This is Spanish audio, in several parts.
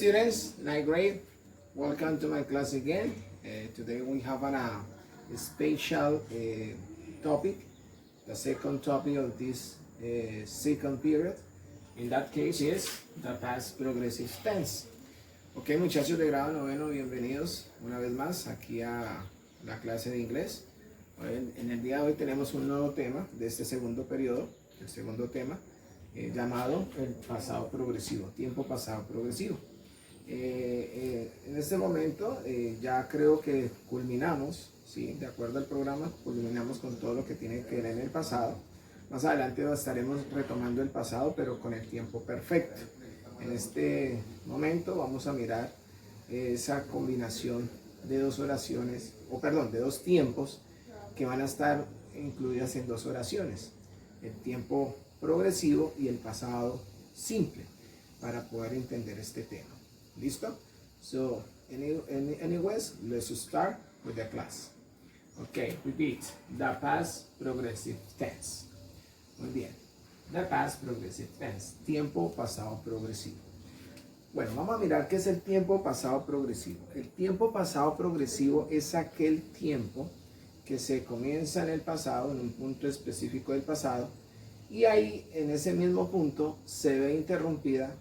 students, ninth grade. Welcome to my class again. Today we have a special topic, the second topic of this second period. In that case is the past progressive tense. Ok, muchachos de grado noveno, bienvenidos una vez más aquí a la clase de inglés. En el día de hoy tenemos un nuevo tema de este segundo periodo, el segundo tema llamado el pasado progresivo, tiempo pasado progresivo. En este momento ya creo que culminamos, ¿sí? De acuerdo al programa, culminamos con todo lo que tiene que ver en el pasado. Más adelante estaremos retomando el pasado, pero con el tiempo perfecto. En este momento vamos a mirar esa combinación de dos oraciones, de dos tiempos que van a estar incluidas en dos oraciones. El tiempo progresivo y el pasado simple, para poder entender este tema. ¿Listo? So, anyways, let's start with the class. Okay, repeat. The past progressive tense. Muy bien. The past progressive tense. Tiempo pasado progresivo. Bueno, vamos a mirar qué es el tiempo pasado progresivo. El tiempo pasado progresivo es aquel tiempo que se comienza en el pasado, en un punto específico del pasado, y ahí, en ese mismo punto, se ve interrumpida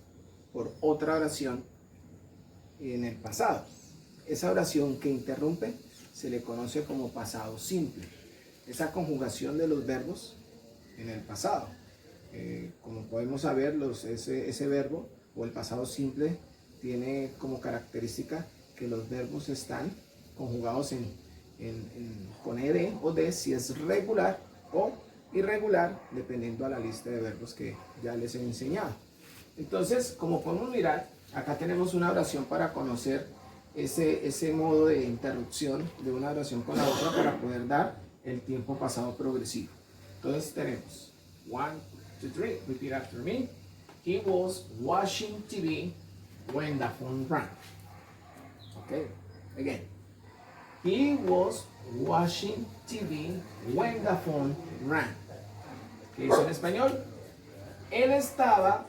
por otra oración en el pasado. Esa oración que interrumpe se le conoce como pasado simple. Esa conjugación de los verbos en el pasado. Como podemos saber, ese verbo o el pasado simple tiene como característica que los verbos están conjugados con ed o de si es regular o irregular, dependiendo a la lista de verbos que ya les he enseñado. Entonces, como podemos mirar, acá tenemos una oración para conocer ese modo de interrupción de una oración con la otra para poder dar el tiempo pasado progresivo. Entonces tenemos 1, 2, 3, repeat after me. He was watching TV when the phone rang. Okay, again. He was watching TV when the phone rang. ¿Qué hizo en español? Él estaba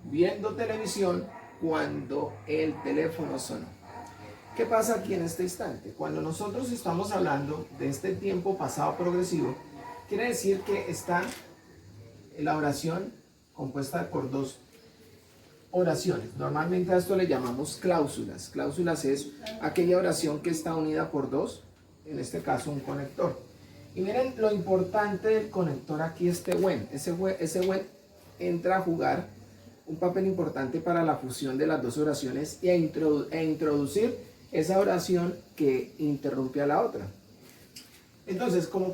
viendo televisión cuando el teléfono sonó. ¿Qué pasa aquí en este instante? Cuando nosotros estamos hablando de este tiempo pasado progresivo, quiere decir que está la oración compuesta por dos oraciones. Normalmente a esto le llamamos cláusulas. Cláusulas es aquella oración que está unida por dos, en este caso un conector. Y miren lo importante del conector aquí, when. Ese when entra a jugar un papel importante para la fusión de las dos oraciones e introducir esa oración que interrumpe a la otra. Entonces, como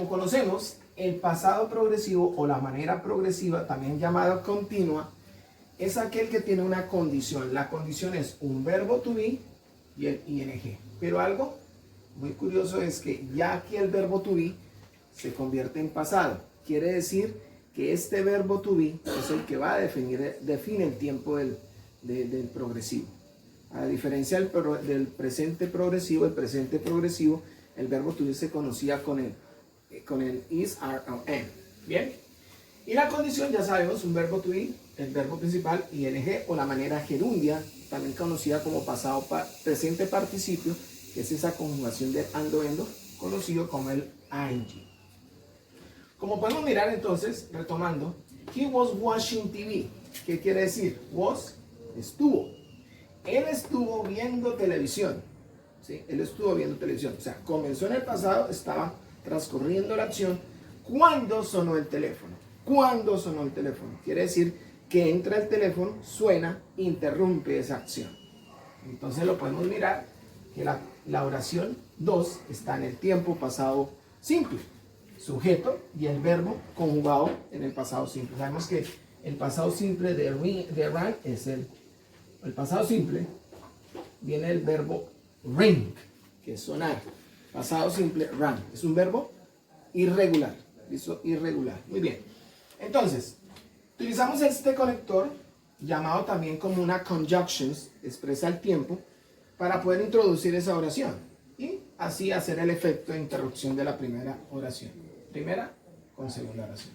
conocemos, el pasado progresivo o la manera progresiva, también llamada continua, es aquel que tiene una condición. La condición es un verbo to be y el ing. Pero algo muy curioso es que ya aquí el verbo to be se convierte en pasado. Quiere decir que este verbo to be es el que va a define el tiempo del progresivo. A diferencia del presente progresivo, el verbo to be se conocía con el is, are, or am. Bien. Y la condición, ya sabemos, un verbo to be, el verbo principal, ing, o la manera gerundia, también conocida como pasado presente participio, que es esa conjugación del ando-endo, conocido como el ing. Como podemos mirar entonces, retomando, he was watching TV. ¿Qué quiere decir? Was, estuvo. Él estuvo viendo televisión. ¿Sí? Él estuvo viendo televisión. O sea, comenzó en el pasado, estaba transcurriendo la acción cuando sonó el teléfono. ¿Cuándo sonó el teléfono? Quiere decir que entra el teléfono, suena, interrumpe esa acción. Entonces lo podemos mirar que la oración 2 está en el tiempo pasado simple. Sujeto y el verbo conjugado en el pasado simple. Sabemos que el pasado simple de rang es el pasado simple, viene el verbo ring, que es sonar. Pasado simple, rang, es un verbo irregular. ¿Listo? Irregular. Muy bien. Entonces, utilizamos este conector, llamado también como una conjunction, expresa el tiempo, para poder introducir esa oración. Y así hacer el efecto de interrupción de la primera oración. Primera con segunda oración.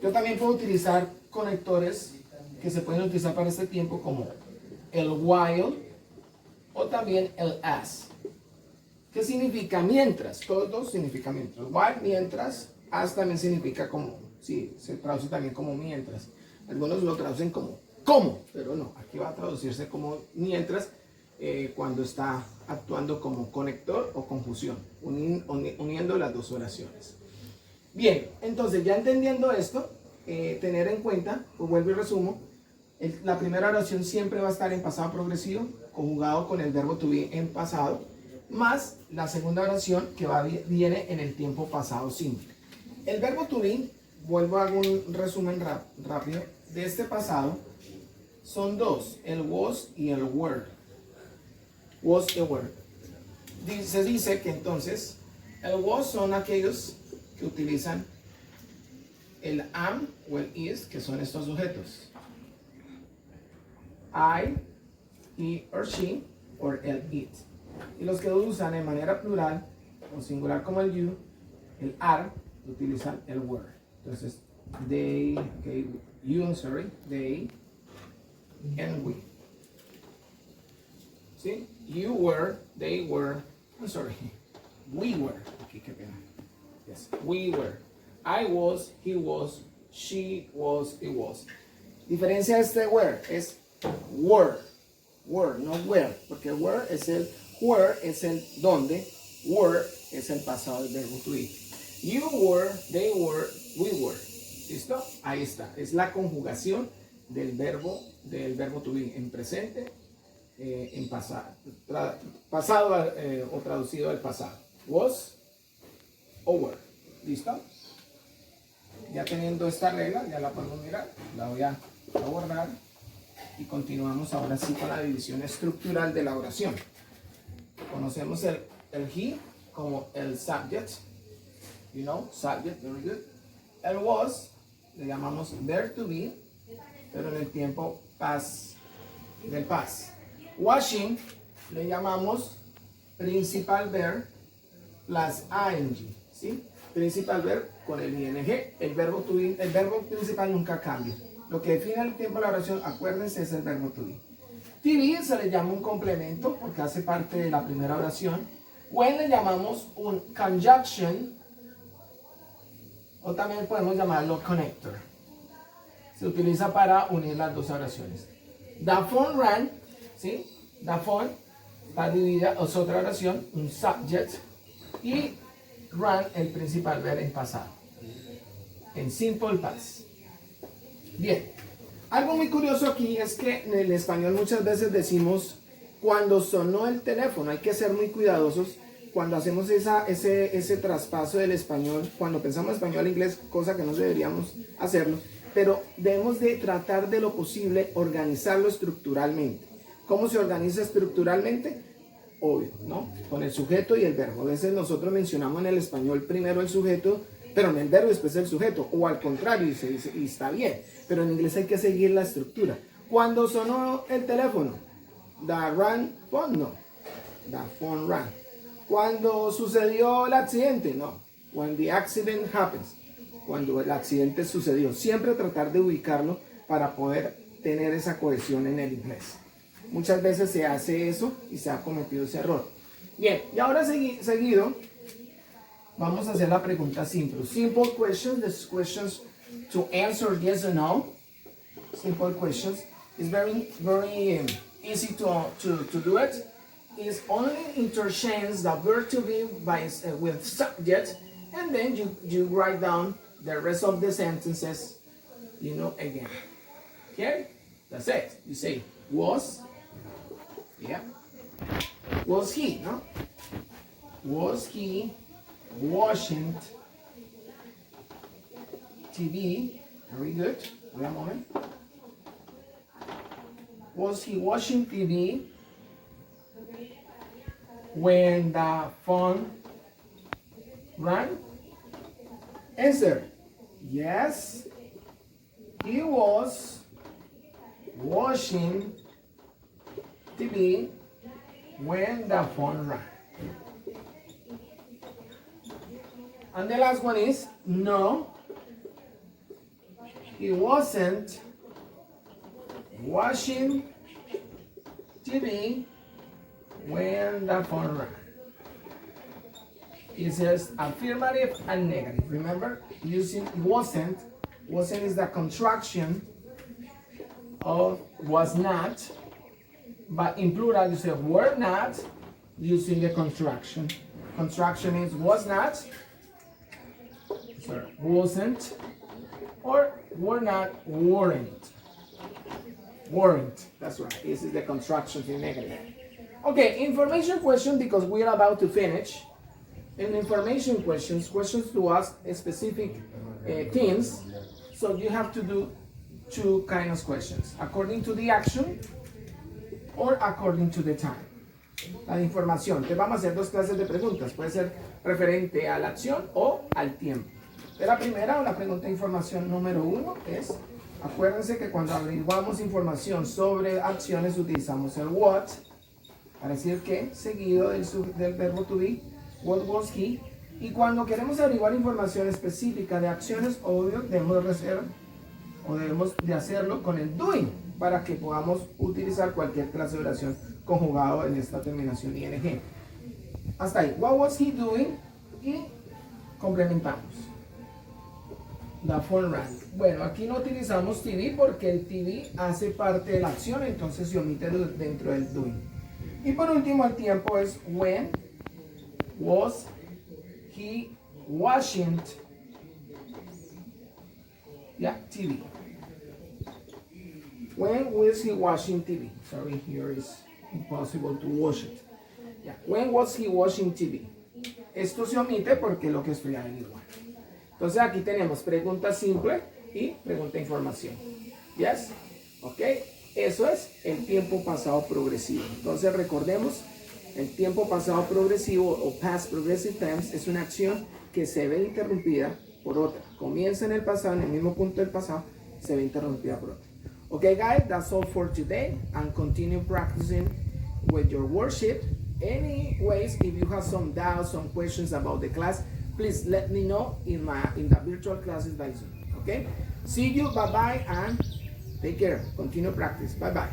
Yo también puedo utilizar conectores que se pueden utilizar para este tiempo como el while o también el as. ¿Qué significa mientras? Todo significa mientras. While, mientras. As también significa como. Sí, se traduce también como mientras. Algunos lo traducen como ¿cómo? Pero no, aquí va a traducirse como mientras cuando está actuando como conector o conjunción, uniendo las dos oraciones. Bien, entonces ya entendiendo esto, tener en cuenta, pues vuelvo y resumo, la primera oración siempre va a estar en pasado progresivo, conjugado con el verbo to be en pasado, más la segunda oración que viene en el tiempo pasado simple. El verbo to be, vuelvo a hacer un resumen rápido, de este pasado son dos, el was y el were. Was y were. Se dice que entonces el was son aquellos que utilizan el am o el is, que son estos sujetos. I, he or she, or el it. Y los que usan de manera plural o singular como el you, el are, utilizan el were. Entonces, they, okay, you, I'm sorry, they, and we. ¿Sí? You were, they were, I'm sorry, we were. Aquí, qué pena. Yes, we were. I was, he was, she was, it was. Diferencia de este were es were, no where, porque were es el donde, were es el pasado del verbo to be. You were, they were, we were. ¿Listo? Ahí está. Es la conjugación del verbo to be en presente, en pasado, o traducido al pasado. Was o were. ¿Listo? Ya teniendo esta regla, ya la podemos mirar. La voy a borrar. Y continuamos ahora sí con la división estructural de la oración. Conocemos el he como el subject. You know, subject, very good. El was, le llamamos there to be, pero en el tiempo del past. Washing, le llamamos principal verb plus ing, ¿sí? Principal verb con el ing. El verbo to be, el verbo principal nunca cambia. Lo que define el tiempo de la oración, acuérdense, es el verbo to be. To be se le llama un complemento porque hace parte de la primera oración. When le llamamos un conjunction, o también podemos llamarlo connector. Se utiliza para unir las dos oraciones. The phone rang, ¿sí? The phone está dividida, es otra oración, un subject, y rang el principal verbo en pasado, en simple past. Bien, algo muy curioso aquí es que en el español muchas veces decimos cuando sonó el teléfono. Hay que ser muy cuidadosos cuando hacemos ese traspaso del español, cuando pensamos español a inglés, cosa que no deberíamos hacerlo, pero debemos de tratar de lo posible organizarlo estructuralmente. ¿Cómo se organiza estructuralmente? Obvio, ¿no? Con el sujeto y el verbo. A veces nosotros mencionamos en el español primero el sujeto, pero en el verbo después el sujeto, o al contrario, y está bien, pero en inglés hay que seguir la estructura. Cuando sonó el teléfono, the rang phone, no, the phone rang. Cuando sucedió el accidente, no, when the accident happens, cuando el accidente sucedió. Siempre tratar de ubicarlo para poder tener esa cohesión en el inglés. Muchas veces se hace eso y se ha cometido ese error. Bien, y ahora seguido vamos a hacer la pregunta simple. Simple questions, this questions to answer yes or no. Simple questions. It's very easy to do it. It's only interchange the verb to be with subject, and then you write down the rest of the sentences, you know, again. Okay? That's it. You say, was, yeah. Was he, no? Was he washing TV? Very good. Wait a moment. Was he watching TV when the phone rang? Answer: yes, he was watching TV when the phone rang. And the last one is no, he wasn't watching TV when the phone rang. It says affirmative and negative. Remember, using wasn't is the contraction of was not, but in plural you say were not using the contraction. Contraction is was not, sorry, wasn't, or were not, weren't. Weren't. That's right. This is the contraction in negative. Okay, information question, because we are about to finish. In information questions to ask specific things. So you have to do two kinds of questions, according to the action or according to the time. La información. Te vamos a hacer dos clases de preguntas. Puede ser referente a la acción o al tiempo. De la primera, o la pregunta de información número 1 es, acuérdense que cuando averiguamos información sobre acciones utilizamos el what, para decir que, seguido del verbo to be, what was he, y cuando queremos averiguar información específica de acciones, obvio, debemos de hacerlo con el doing, para que podamos utilizar cualquier clase de oración conjugado en esta terminación ing. Hasta ahí. What was he doing? Y complementamos. The phone rang. Bueno, aquí no utilizamos TV porque el TV hace parte de la acción, entonces se omite dentro del doing. Y por último, el tiempo es when was he watching TV. When was he watching TV? Sorry, here is impossible to watch it. When was he watching TV? Esto se omite porque es lo que estoy averiguando. Entonces aquí tenemos pregunta simple y pregunta información. Yes? Ok. Eso es el tiempo pasado progresivo. Entonces recordemos, el tiempo pasado progresivo o past progressive tense es una acción que se ve interrumpida por otra. Comienza en el pasado, en el mismo punto del pasado, se ve interrumpida por otra. Okay guys, that's all for today, and continue practicing with your worksheet. Anyways, if you have some doubts, some questions about the class, please let me know in the virtual classes by Zoom. Okay? See you, bye-bye, and take care. Continue practice. Bye-bye.